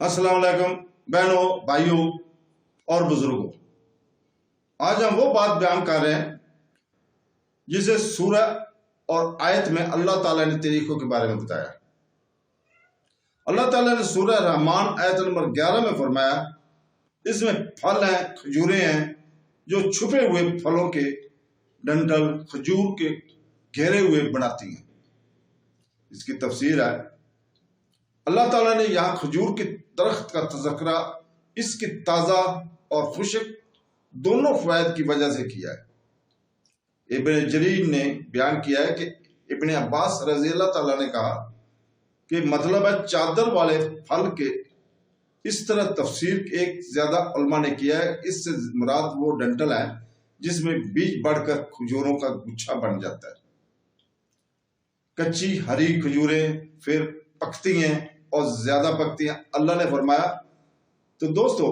السلام علیکم بہنوں، بھائیوں اور بزرگوں، آج ہم وہ بات بیان کر رہے ہیں جسے سورہ اور آیت میں اللہ تعالیٰ نے طریقوں کے بارے میں بتایا۔ اللہ تعالیٰ نے سورہ رحمان آیت نمبر 11 میں فرمایا، اس میں پھل ہیں، کھجوریں ہیں جو چھپے ہوئے پھلوں کے ڈنٹل کھجور کے گھیرے ہوئے بناتی ہیں۔ اس کی تفسیر ہے، اللہ تعالیٰ نے یہاں کھجور کے درخت کا تذکرہ اس کی تازہ اور خشک دونوں فوائد کی وجہ سے کیا ہے۔ ابن جریر نے بیان کیا ہے کہ ابن عباس رضی اللہ تعالیٰ نے کہا کہ مطلب ہے چادر والے پھل کے اس طرح تفسیر ایک زیادہ علماء نے کیا ہے، اس سے مراد وہ ڈنٹل ہے جس میں بیج بڑھ کر کھجوروں کا گچھا بن جاتا ہے۔ کچی ہری کھجوریں پھر پکتی ہیں اور زیادہ پکتی ہیں۔ اللہ نے فرمایا، تو دوستو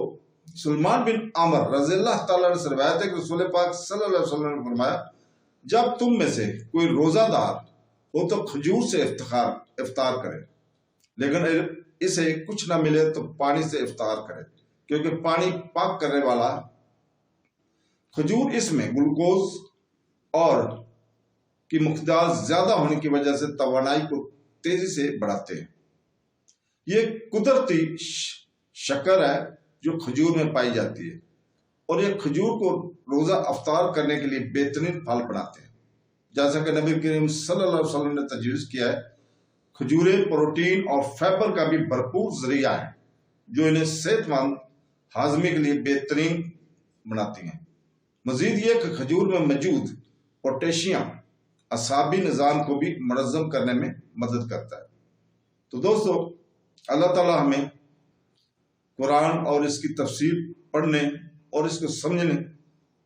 سلمان بن عامر رضی اللہ تعالیٰ سے روایت ہے کہ رسول پاک صلی اللہ علیہ وسلم نے فرمایا، جب تم میں سے کوئی روزہ دار ہو تو کھجور سے افطار کرے، لیکن اسے کچھ نہ ملے تو پانی سے افطار کرے، کیونکہ پانی پاک کرنے والا ہے۔ کھجور اس میں گلوکوز اور کی مقدار زیادہ ہونے کی وجہ سے توانائی کو تیزی سے بڑھاتے ہیں۔ یہ قدرتی شکر ہے جو کھجور میں پائی جاتی ہے، اور یہ کھجور کو روزہ افطار کرنے کے لیے بہترین پھل بناتے ہیں۔ جیسا کہ نبی کریم صلی اللہ علیہ وسلم نے تجویز کیا ہے، کھجوریں پروٹین اور فائبر کا بھی بھرپور ذریعہ ہیں جو انہیں صحت مند ہاضمے کے لیے بہترین بناتی ہیں۔ مزید یہ کہ کھجور میں موجود پوٹیشیم اعصابی نظام کو بھی منظم کرنے میں مدد کرتا ہے۔ تو دوستو، اللہ تعالیٰ ہمیں قرآن اور اس کی تفسیر پڑھنے اور اس کو سمجھنے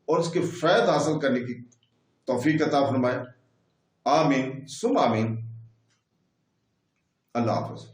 اور اس کے فائد حاصل کرنے کی توفیق عطا فرمائے۔ آمین ثم آمین۔ اللہ حافظ۔